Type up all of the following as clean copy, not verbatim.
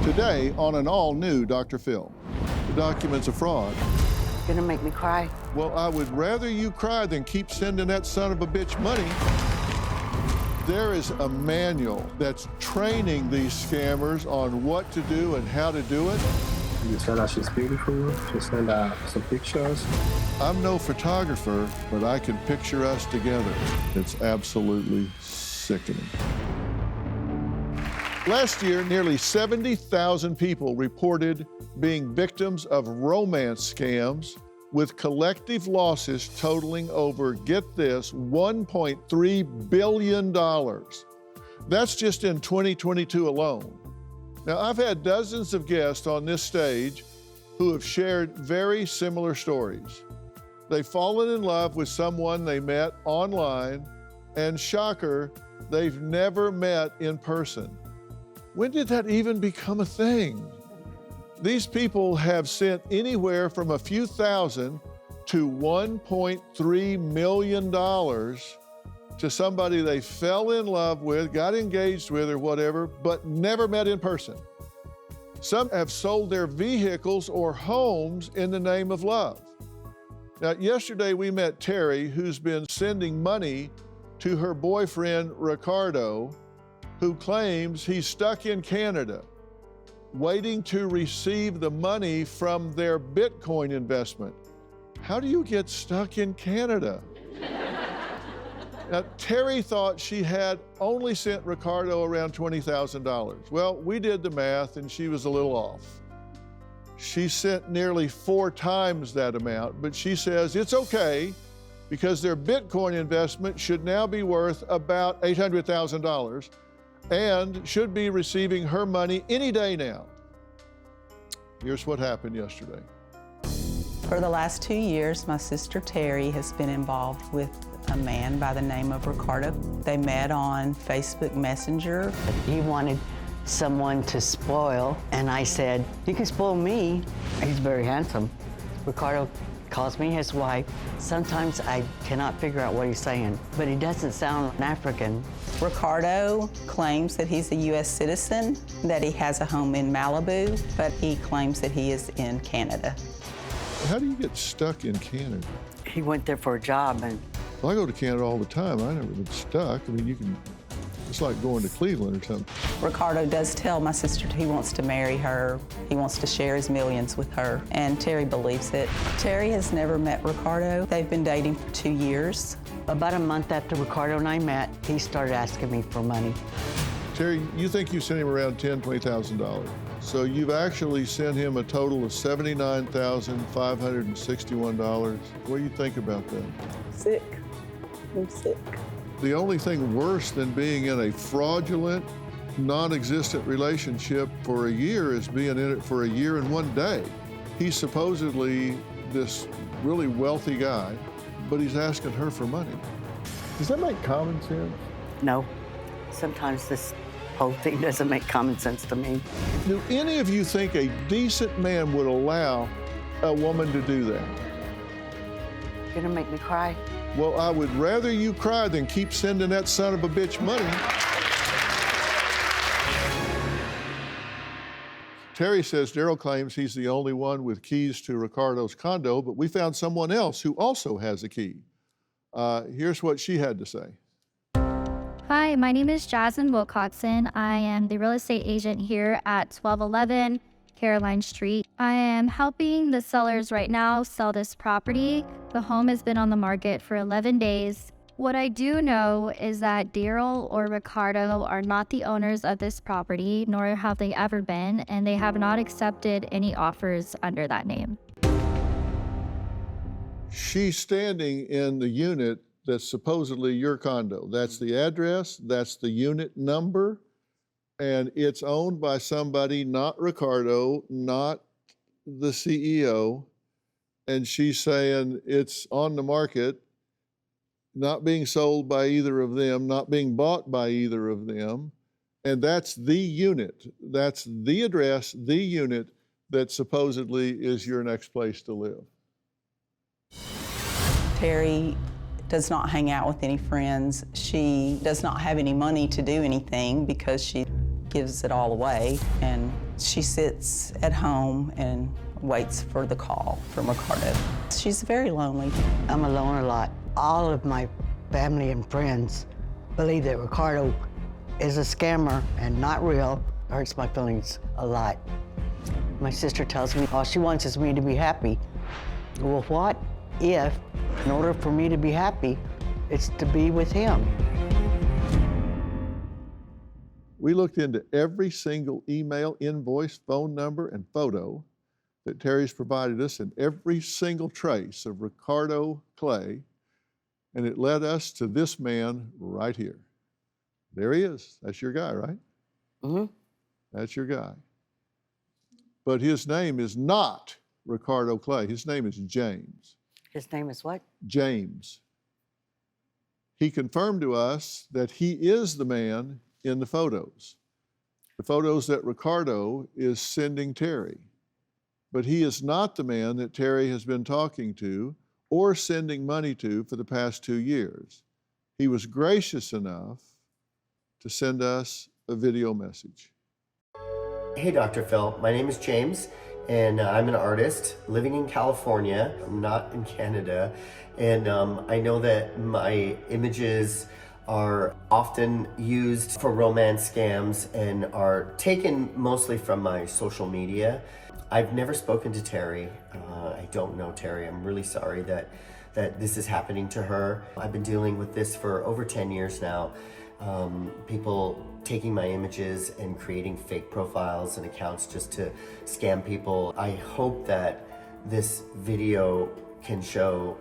Today on an all-new Dr. Phil, the documents of fraud. Gonna make me cry. Well, I would rather you cry than keep sending that son of a bitch money. There is a manual that's training these scammers on what to do and how to do it. You said that she's beautiful. She sent some pictures. I'm no photographer, but I can picture us together. It's absolutely sickening. Last year, nearly 70,000 people reported being victims of romance scams with collective losses totaling over, get this, $1.3 billion. That's just in 2022 alone. Now, I've had dozens of guests on this stage who have shared very similar stories. They've fallen in love with someone they met online, and shocker, they've never met in person. When did that even become a thing? These people have sent anywhere from a few thousand to $1.3 million to somebody they fell in love with, got engaged with or whatever, but never met in person. Some have sold their vehicles or homes in the name of love. Now, yesterday we met Terri, who's been sending money to her boyfriend, Ricardo, who claims he's stuck in Canada, waiting to receive the money from their Bitcoin investment. How do you get stuck in Canada? Now, Terri thought she had only sent Ricardo around $20,000. Well, we did the math and she was a little off. She sent nearly 4 times that amount, but she says it's okay because their Bitcoin investment should now be worth about $800,000 and should be receiving her money any day now. Here's what happened yesterday. For the last 2 years, my sister Terri has been involved with a man by the name of Ricardo. They met on Facebook Messenger. He wanted someone to spoil, and I said, you can spoil me. He's very handsome. Ricardo calls me his wife. Sometimes I cannot figure out what he's saying, but he doesn't sound African. Ricardo claims that he's a U.S. citizen, that he has a home in Malibu, but he claims that he is in Canada. How do you get stuck in Canada? He went there for a job, and Well, I go to Canada all the time. I never been stuck. I mean, it's like going to Cleveland or something. Ricardo does tell my sister he wants to marry her. He wants to share his millions with her, and Terri believes it. Terri has never met Ricardo. They've been dating for 2 years. about a month after Ricardo and I met, he started asking me for money. Terri, you think you sent him around $10,000, $20,000. So you've actually sent him a total of $79,561. What do you think about that? Sick. I'm sick. The only thing worse than being in a fraudulent, non-existent relationship for a year is being in it for a year and 1 day. He's supposedly this really wealthy guy, but he's asking her for money. Does that make common sense? No. Sometimes this whole thing doesn't make common sense to me. Do any of you think a decent man would allow a woman to do that? You're gonna make me cry. Well, I would rather you cry than keep sending that son of a bitch money. Terri says Daryl claims he's the only one with keys to Ricardo's condo, but we found someone else who also has a key. Here's what she had to say. Hi, my name is Jasmine Wilcoxon. I am the real estate agent here at 1211 Caroline Street. I am helping the sellers right now sell this property. The home has been on the market for 11 days. What I do know is that Daryl or Ricardo are not the owners of this property, nor have they ever been, and they have not accepted any offers under that name. She's standing in the unit that's supposedly your condo. That's the address, that's the unit number, and it's owned by somebody, not Ricardo, not the CEO, and she's saying it's on the market, not being sold by either of them, not being bought by either of them, and that's the unit, that's the address, the unit that supposedly is your next place to live. Terri does not hang out with any friends. She does not have any money to do anything because she gives it all away, and She sits at home and waits for the call from Ricardo. She's very lonely. I'm alone a lot. All of my family and friends believe that Ricardo is a scammer and not real. Hurts my feelings a lot. My sister tells me all she wants is me to be happy. Well, what if, in order for me to be happy, it's to be with him? We looked into every single email, invoice, phone number, and photo that Terri's provided us, and every single trace of Ricardo Clay, and it led us to this man right here. There he is. That's your guy, right? Mm-hmm. That's your guy. But his name is not Ricardo Clay. His name is James. His name is what? James. He confirmed to us that he is the man in the photos that Ricardo is sending Terri. But he is not the man that Terri has been talking to or sending money to for the past 2 years. He was gracious enough to send us a video message. Hey, Dr. Phil. My name is James, and I'm an artist living in California. I'm not in Canada. And I know that my images are often used for romance scams and are taken mostly from my social media. I've never spoken to Terri. I don't know Terri. I'm really sorry that this is happening to her. I've been dealing with this for over 10 years now. People taking my images and creating fake profiles and accounts just to scam people. I hope that this video can show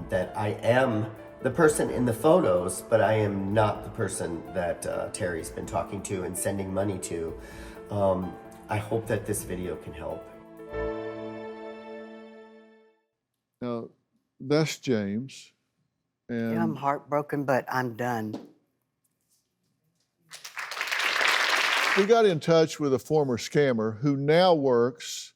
that I am the person in the photos, but I am not the person that Terri's been talking to and sending money to. I hope that this video can help. Now, that's James. And Yeah, I'm heartbroken, but I'm done. we got in touch with a former scammer who now works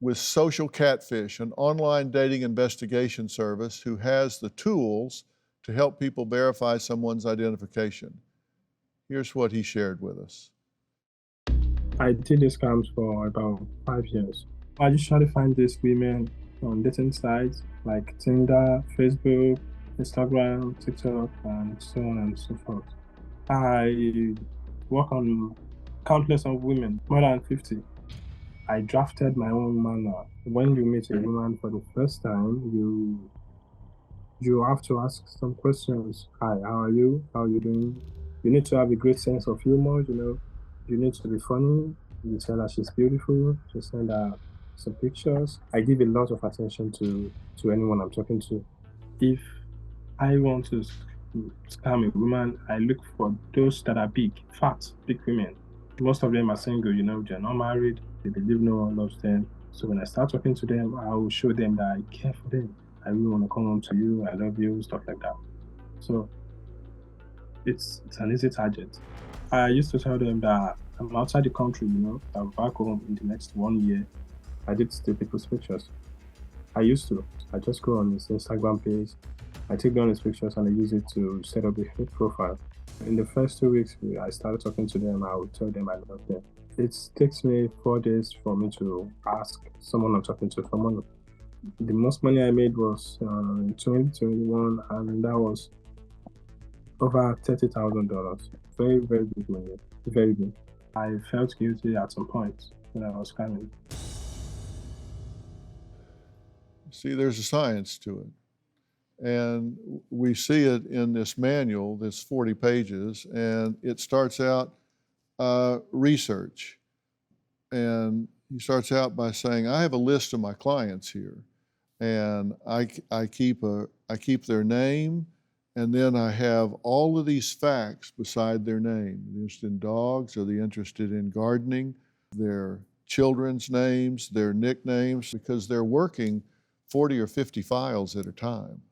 with Social Catfish, an online dating investigation service who has the tools to help people verify someone's identification. Here's what he shared with us. I did these scams for about 5 years. I just try to find these women on dating sites like Tinder, Facebook, Instagram, TikTok, and so on and so forth. I work on countless of women, more than 50. I drafted my own manual. When you meet a woman for the first time, you have to ask some questions. Hi, how are you? How are you doing? You need to have a great sense of humor, you know. You need to be funny. You tell her she's beautiful. You send her some pictures. I give a lot of attention to anyone I'm talking to. If I want to scam a woman, I look for those that are big, fat, big women. Most of them are single, you know, they're not married. They believe no one loves them. So when I start talking to them, I will show them that I care for them. I really want to come home to you. I love you, stuff like that. So it's an easy target. I used to tell them that I'm outside the country, you know, I'm back home in the next 1 year. I did steal people's pictures. I used to. I just go on his Instagram page, I take down his pictures and I use it to set up a fake profile. In the first 2 weeks, I started talking to them. I would tell them I love them. It takes me 4 days for me to ask someone I'm talking to for money. The most money I made was in 2021, and that was over $30,000. Very, very big money. Very big. I felt guilty at some point when I was scamming. See, there's a science to it. And we see it in this manual, this 40 pages, and it starts out research. And he starts out by saying, I have a list of my clients here, and I keep their name, and then I have all of these facts beside their name. They're interested in dogs, are they interested in gardening, their children's names, their nicknames, because they're working 40 or 50 files at a time.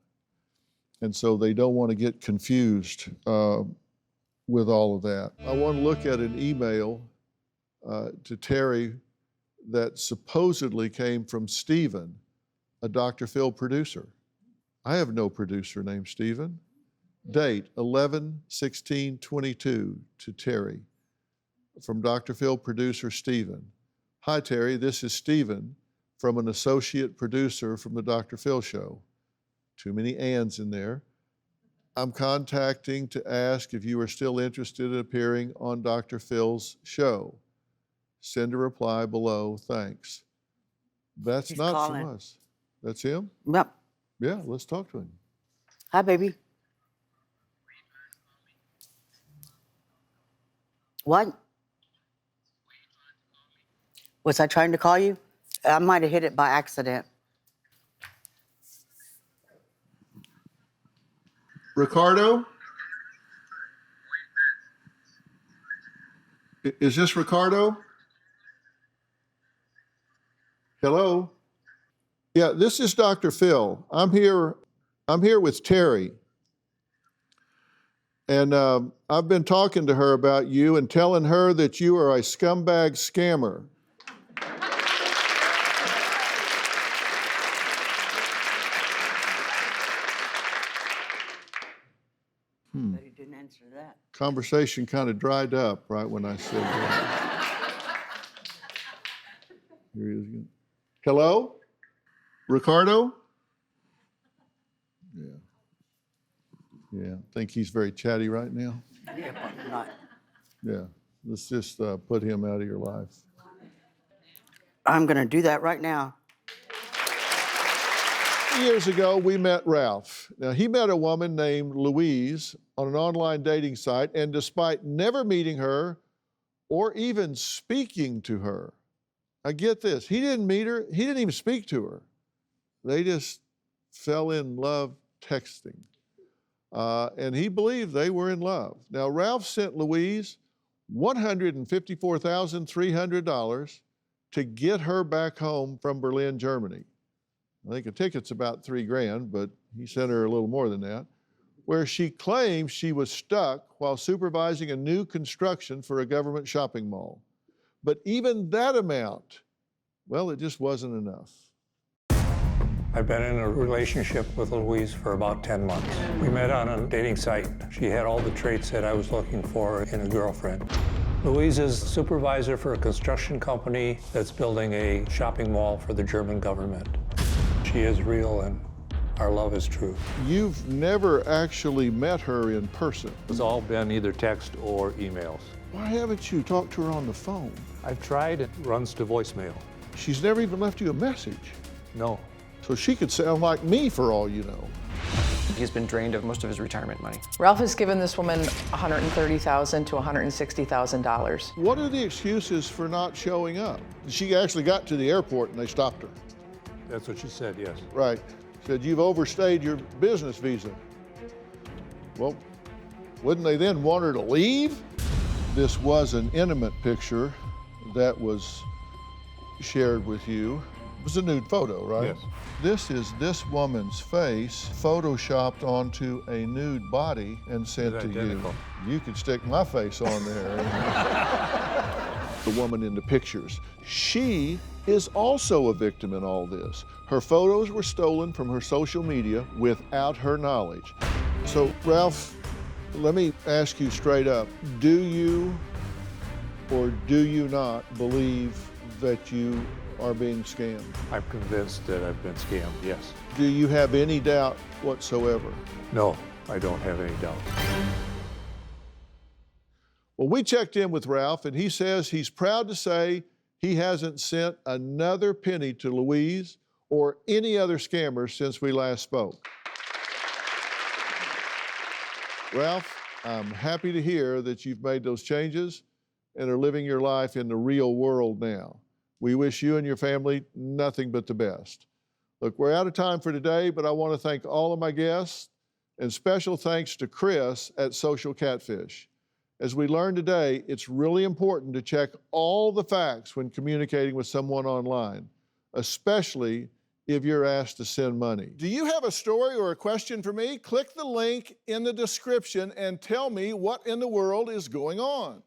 And so they don't want to get confused with all of that. I want to look at an email to Terri that supposedly came from Stephen, a Dr. Phil producer. I have no producer named Stephen. Date 11/16/22 to Terri from Dr. Phil producer Stephen. Hi, Terri. This is Steven from an associate producer from the Dr. Phil Show. Too many ands in there. I'm contacting to ask if you are still interested in appearing on Dr. Phil's show. Send a reply below. Thanks. That's He's not calling. from us. That's him? Yep. Yeah, let's talk to him. Hi, baby. What? Was I trying to call you? I might have hit it by accident. Ricardo? Is this Ricardo? Hello? Yeah, this is Dr. Phil. I'm here with Terri. And I've been talking to her about you and telling her that you are a scumbag scammer. But he didn't answer that. Conversation kind of dried up right when I said that. Here he is again. Hello? Ricardo? Yeah. Yeah, I think he's very chatty right now. Yeah, but not. Yeah, let's just put him out of your life. I'm going to do that right now. Years ago, we met Ralph. Now, he met a woman named Louise on an online dating site, and despite never meeting her or even speaking to her, I get this, he didn't meet her, he didn't even speak to her. They just fell in love texting. And he believed they were in love. Now, Ralph sent Louise $154,300 to get her back home from Berlin, Germany. I think a ticket's about $3,000, but he sent her a little more than that, where she claims she was stuck while supervising a new construction for a government shopping mall. But even that amount, well, it just wasn't enough. I've been in a relationship with Louise for about 10 months. We met on a dating site. She had all the traits that I was looking for in a girlfriend. Louise is supervisor for a construction company that's building a shopping mall for the German government. She is real and our love is true. You've never actually met her in person. It's all been either text or emails. Why haven't you talked to her on the phone? I've tried, it runs to voicemail. She's never even left you a message. No. So she could sound like me for all you know. He's been drained of most of his retirement money. Ralph has given this woman $130,000 to $160,000. What are the excuses for not showing up? She actually got to the airport and they stopped her. That's what she said, yes. Right. Said, you've overstayed your business visa. Well, wouldn't they then want her to leave? This was an intimate picture that was shared with you. It was a nude photo, right? Yes. This is this woman's face photoshopped onto a nude body and sent It's to identical. you. You could stick my face on there. The woman in the pictures. She is also a victim in all this. Her photos were stolen from her social media without her knowledge. So, Ralph, let me ask you straight up, do you or do you not believe that you are being scammed? I'm convinced that I've been scammed, yes. Do you have any doubt whatsoever? No, I don't have any doubt. Well, we checked in with Ralph, and he says he's proud to say he hasn't sent another penny to Louise or any other scammers since we last spoke. Ralph, I'm happy to hear that you've made those changes and are living your life in the real world now. We wish you and your family nothing but the best. Look, we're out of time for today, but I want to thank all of my guests, and special thanks to Chris at Social Catfish. As we learned today, it's really important to check all the facts when communicating with someone online, especially if you're asked to send money. Do you have a story or a question for me? Click the link in the description and tell me what in the world is going on.